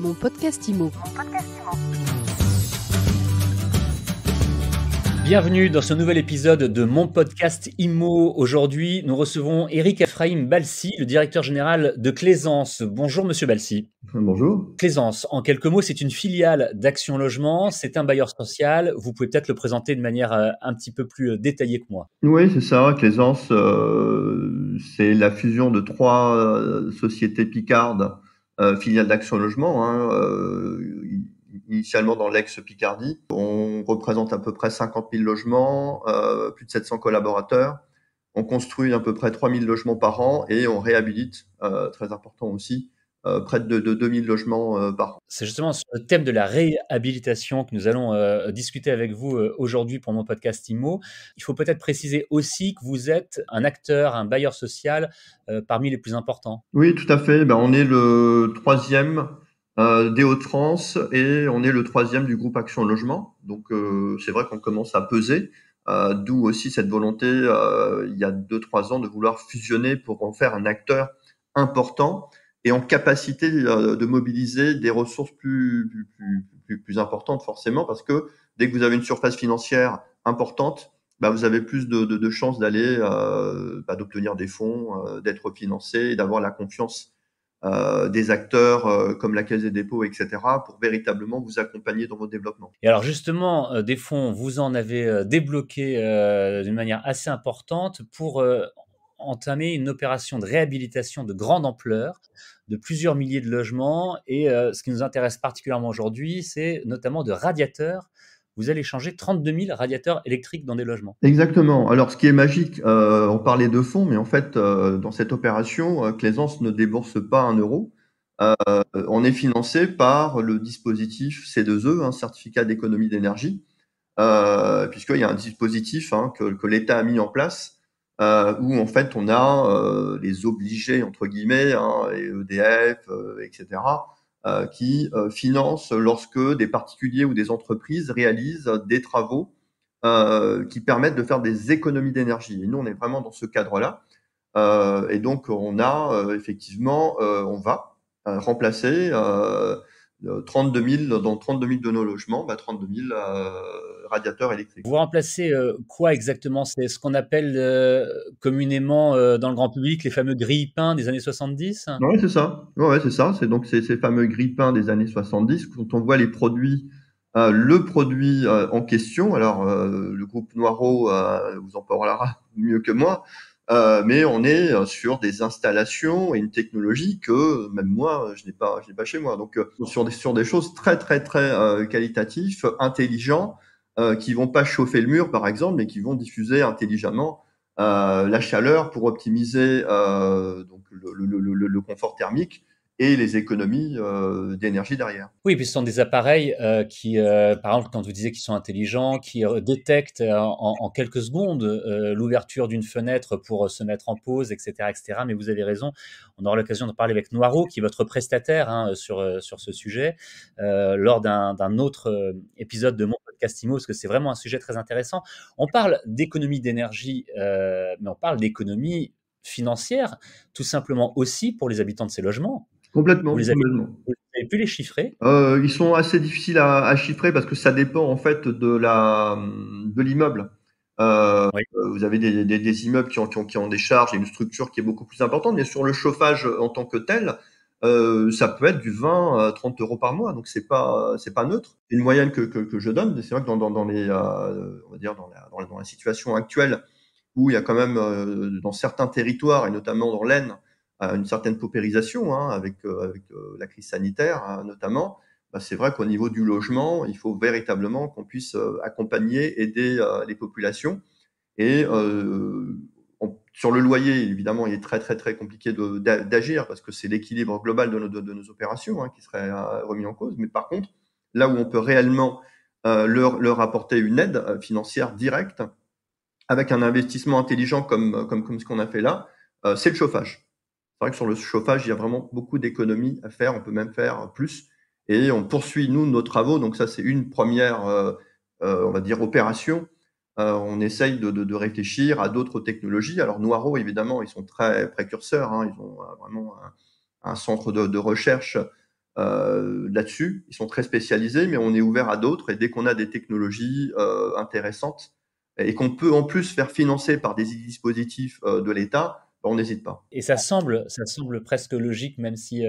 Mon podcast IMO. Bienvenue dans ce nouvel épisode de mon podcast IMO. Aujourd'hui, nous recevons Eric Ephraim Balsi, le directeur général de Claisance. Bonjour Monsieur Balsi. Bonjour. Claisance, en quelques mots, c'est une filiale d'Action Logement, c'est un bailleur social. Vous pouvez peut-être le présenter de manière un petit peu plus détaillée que moi. Oui, c'est ça. Claisance, c'est la fusion de trois sociétés picardes, filiales d'Action Logement, initialement dans l'ex-Picardie. On représente à peu près 50 000 logements, plus de 700 collaborateurs. On construit à peu près 3 000 logements par an et on réhabilite, très important aussi, près de 2 000 logements par an. C'est justement sur le thème de la réhabilitation que nous allons discuter avec vous aujourd'hui pour mon podcast IMO. Il faut peut-être préciser aussi que vous êtes un acteur, un bailleur social parmi les plus importants. Oui, tout à fait. On est le troisième des Hauts-de-France et on est le troisième du groupe Action Logement. Donc c'est vrai qu'on commence à peser, d'où aussi cette volonté il y a 2-3 ans de vouloir fusionner pour en faire un acteur important et en capacité de mobiliser des ressources plus importantes forcément, parce que dès que vous avez une surface financière importante, vous avez plus de chances d'aller d'obtenir des fonds, d'être financé et d'avoir la confiance des acteurs comme la Caisse des dépôts, etc., pour véritablement vous accompagner dans votre développement. Et alors justement, des fonds, vous en avez débloqué d'une manière assez importante pour entamer une opération de réhabilitation de grande ampleur de plusieurs milliers de logements. Et ce qui nous intéresse particulièrement aujourd'hui, c'est notamment de radiateurs. Vous allez changer 32 000 radiateurs électriques dans des logements. Exactement. Alors, ce qui est magique, on parlait de fonds, mais en fait, dans cette opération, Claisance ne débourse pas 1 euro. On est financé par le dispositif C2E, certificat d'économie d'énergie, puisqu'il y a un dispositif que l'État a mis en place, où en fait on a les obligés entre guillemets, et EDF, etc., qui financent lorsque des particuliers ou des entreprises réalisent des travaux qui permettent de faire des économies d'énergie. Et nous, on est vraiment dans ce cadre-là. Et donc, on a effectivement, on va remplacer 32 000 dans 32 000 de nos logements, 32 000 radiateurs électriques. Vous remplacez quoi exactement? C'est ce qu'on appelle communément dans le grand public les fameux grille-pains des années 70? Oui, c'est ça. Ouais, c'est ça. C'est donc ces fameux grille-pains des années 70. Quand on voit les produits, le produit en question, alors le groupe Noireau vous en parlera mieux que moi, mais on est sur des installations et une technologie que même moi je n'ai pas chez moi. Donc sur des choses très très très qualitatives, intelligents, qui vont pas chauffer le mur par exemple, mais qui vont diffuser intelligemment la chaleur pour optimiser donc le confort thermique et les économies d'énergie derrière. Oui, puis ce sont des appareils qui, par exemple, quand vous disiez qu'ils sont intelligents, qui détectent en quelques secondes l'ouverture d'une fenêtre pour se mettre en pause, etc., etc. Mais vous avez raison, on aura l'occasion de parler avec Noireau, qui est votre prestataire sur ce sujet, lors d'un autre épisode de mon podcast IMO, parce que c'est vraiment un sujet très intéressant. On parle d'économie d'énergie, mais on parle d'économie financière, tout simplement aussi pour les habitants de ces logements. Complètement. Vous avez pu les chiffrer? Ils sont assez difficiles à chiffrer parce que ça dépend en fait de l'immeuble. Oui. Vous avez des immeubles qui ont des charges et une structure qui est beaucoup plus importante, mais sur le chauffage en tant que tel, ça peut être du 20 à 30 euros par mois, donc c'est pas neutre. Une moyenne que je donne, c'est vrai que dans les on va dire dans la situation actuelle où il y a quand même dans certains territoires et notamment dans l'Aisne une certaine paupérisation avec la crise sanitaire notamment. C'est vrai qu'au niveau du logement, il faut véritablement qu'on puisse accompagner, aider les populations. Et sur le loyer, évidemment, il est très très très compliqué d'agir parce que c'est l'équilibre global de nos opérations qui serait remis en cause. Mais par contre, là où on peut réellement leur apporter une aide financière directe avec un investissement intelligent comme ce qu'on a fait là, c'est le chauffage. C'est vrai que sur le chauffage, il y a vraiment beaucoup d'économies à faire. On peut même faire plus. Et on poursuit, nous, nos travaux. Donc ça, c'est une première, on va dire, opération. On essaye de réfléchir à d'autres technologies. Alors Noireau, évidemment, ils sont très précurseurs. Ils ont vraiment un centre de recherche là-dessus. Ils sont très spécialisés, mais on est ouvert à d'autres. Et dès qu'on a des technologies intéressantes et qu'on peut en plus faire financer par des dispositifs de l'État, on n'hésite pas. Et ça semble presque logique, même si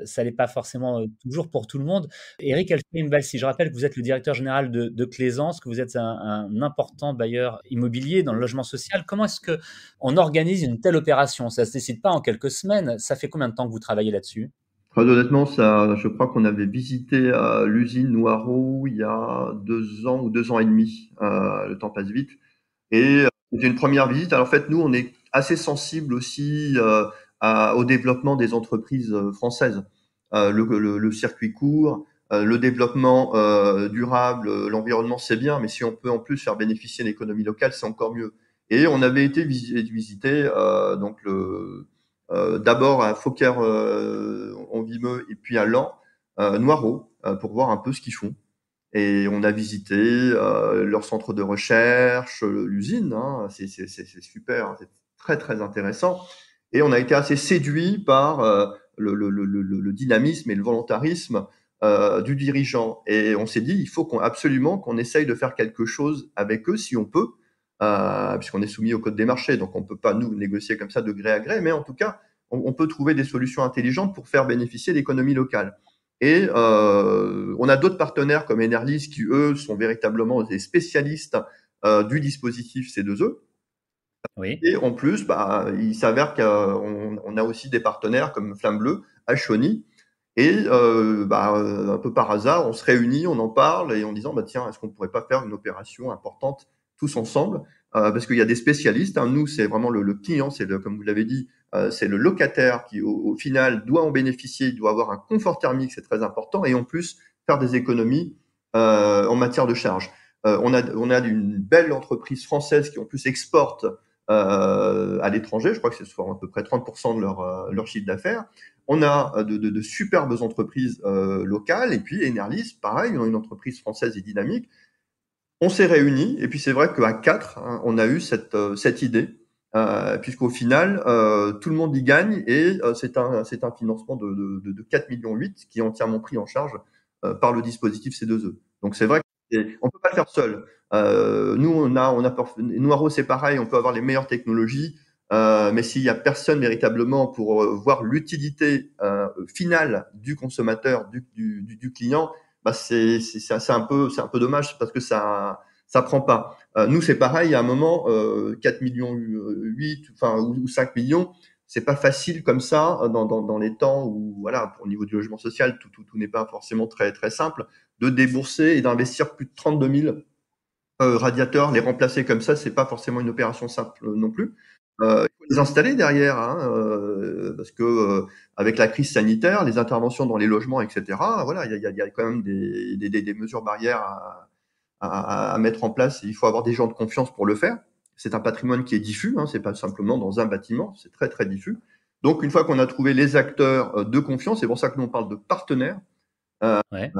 ça n'est pas forcément toujours pour tout le monde. Eric Elfheim-Valsi, je rappelle que vous êtes le directeur général de Claisance, que vous êtes un important bailleur immobilier dans le logement social. Comment est-ce qu'on organise une telle opération? Ça ne se décide pas en quelques semaines. Ça fait combien de temps que vous travaillez là-dessus? Très honnêtement, ça, je crois qu'on avait visité l'usine Noireau il y a 2 ans ou 2 ans et demi. Le temps passe vite. Et c'était une première visite. Alors en fait, nous, on est assez sensible aussi au développement des entreprises françaises. Le circuit court, le développement durable, l'environnement, c'est bien, mais si on peut en plus faire bénéficier l'économie locale, c'est encore mieux. Et on avait été visiter donc d'abord à Fauquer en Vimeux et puis à Laon, Noireau, pour voir un peu ce qu'ils font. Et on a visité leur centre de recherche, l'usine, hein, c'est super, hein, c'est très très intéressant. Et on a été assez séduit par le dynamisme et le volontarisme du dirigeant. Et on s'est dit, il faut absolument qu'on essaye de faire quelque chose avec eux si on peut, puisqu'on est soumis au code des marchés, donc on ne peut pas nous négocier comme ça de gré à gré, mais en tout cas, on peut trouver des solutions intelligentes pour faire bénéficier l'économie locale. Et on a d'autres partenaires comme Enerlis qui, eux, sont véritablement des spécialistes du dispositif C2E. Oui. Et en plus, il s'avère qu'on a aussi des partenaires comme Flamme Bleue à Chauny. Et un peu par hasard, on se réunit, on en parle et en disant, tiens, est-ce qu'on ne pourrait pas faire une opération importante tous ensemble parce qu'il y a des spécialistes. Hein. Nous, c'est vraiment le client, comme vous l'avez dit, c'est le locataire qui, au final, doit en bénéficier, il doit avoir un confort thermique, c'est très important, et en plus, faire des économies en matière de charges. On a une belle entreprise française qui, en plus, exporte à l'étranger. Je crois que c'est soit à peu près 30% de leur chiffre d'affaires. On a de superbes entreprises locales. Et puis, Enerlis, pareil, une entreprise française et dynamique. On s'est réunis. Et puis, c'est vrai qu'à quatre, hein, on a eu cette idée. Puisqu'au final, tout le monde y gagne. Et c'est un financement de 4,8 millions qui est entièrement pris en charge par le dispositif C2E. Donc, c'est vrai qu'on ne peut pas le faire seul. Nous, Noireau, c'est pareil, on peut avoir les meilleures technologies, mais s'il n'y a personne véritablement pour voir l'utilité finale du consommateur, du client, c'est un peu dommage parce que ça prend pas. Nous, c'est pareil, à un moment, 4 millions 8, enfin, ou 5 millions, c'est pas facile comme ça dans les temps où, voilà, au niveau du logement social, tout n'est pas forcément très, très simple, de débourser et d'investir plus de 32 000 radiateurs, les remplacer comme ça, c'est pas forcément une opération simple non plus. Il faut les installer derrière, hein, parce que avec la crise sanitaire, les interventions dans les logements, etc. Voilà, il y a quand même des mesures barrières à mettre en place. Il faut avoir des gens de confiance pour le faire. C'est un patrimoine qui est diffus, hein, c'est pas simplement dans un bâtiment, c'est très très diffus. Donc une fois qu'on a trouvé les acteurs de confiance, c'est pour ça que nous on parle de partenaires. Ouais.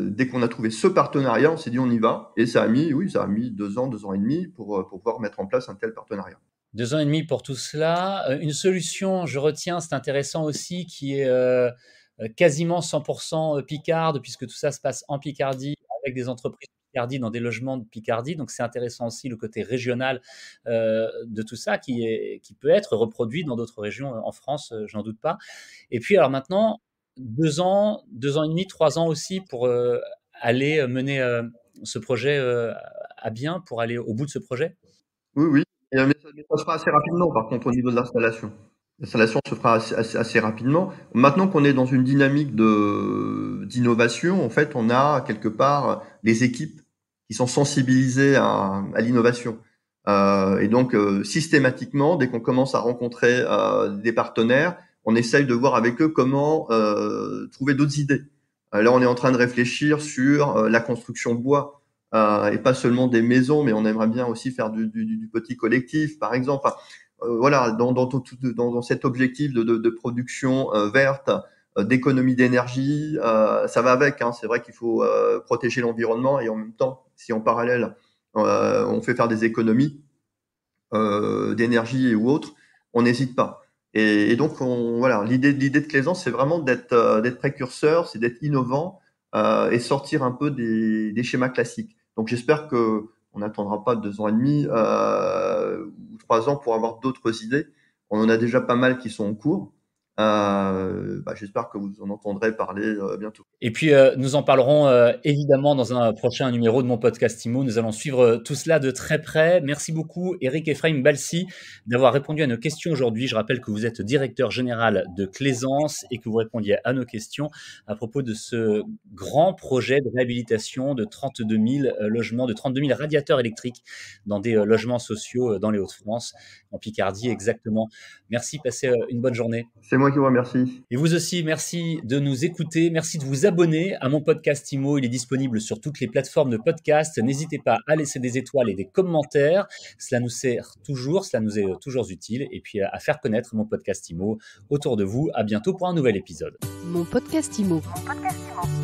Dès qu'on a trouvé ce partenariat, on s'est dit on y va. Et ça a mis 2 ans, 2 ans et demi pour pouvoir mettre en place un tel partenariat. 2 ans et demi pour tout cela. Une solution, je retiens, c'est intéressant aussi, qui est quasiment 100% picarde, puisque tout ça se passe en Picardie, avec des entreprises de Picardie dans des logements de Picardie. Donc c'est intéressant aussi le côté régional de tout ça, qui peut être reproduit dans d'autres régions en France, j'en doute pas. Et puis alors maintenant, 2 ans, 2 ans et demi, 3 ans aussi pour aller mener ce projet à bien, pour aller au bout de ce projet. Oui, oui. Mais ça se fera assez rapidement, par contre, au niveau de l'installation. L'installation se fera assez rapidement. Maintenant qu'on est dans une dynamique d'innovation, en fait, on a quelque part les équipes qui sont sensibilisées à l'innovation. Et donc, systématiquement, dès qu'on commence à rencontrer des partenaires, on essaye de voir avec eux comment trouver d'autres idées. Là, on est en train de réfléchir sur la construction bois et pas seulement des maisons, mais on aimerait bien aussi faire du petit collectif, par exemple. Enfin, voilà, dans cet objectif de production verte, d'économie d'énergie, ça va avec. Hein. C'est vrai qu'il faut protéger l'environnement et en même temps, si en parallèle on fait faire des économies d'énergie ou autre, on n'hésite pas. Et donc, voilà, l'idée de Claisance, c'est vraiment d'être précurseur, c'est d'être innovant et sortir un peu des schémas classiques. Donc, j'espère que on n'attendra pas 2 ans et demi ou 3 ans pour avoir d'autres idées. On en a déjà pas mal qui sont en cours. J'espère que vous en entendrez parler bientôt. Et puis, nous en parlerons évidemment dans un prochain numéro de mon podcast IMO. Nous allons suivre tout cela de très près. Merci beaucoup, Eric Ephraim Balsi, d'avoir répondu à nos questions aujourd'hui. Je rappelle que vous êtes directeur général de Claisance et que vous répondiez à nos questions à propos de ce grand projet de réhabilitation de 32 000 logements, de 32 000 radiateurs électriques dans des logements sociaux dans les Hauts-de-France, en Picardie exactement. Merci, passez une bonne journée. C'est moi qui vous remercie. Et vous aussi, merci de nous écouter. Merci de vous abonner à mon podcast IMO. Il est disponible sur toutes les plateformes de podcast. N'hésitez pas à laisser des étoiles et des commentaires. Cela nous sert toujours, cela nous est toujours utile. Et puis à faire connaître mon podcast IMO autour de vous. À bientôt pour un nouvel épisode. Mon podcast IMO. Mon podcast IMO.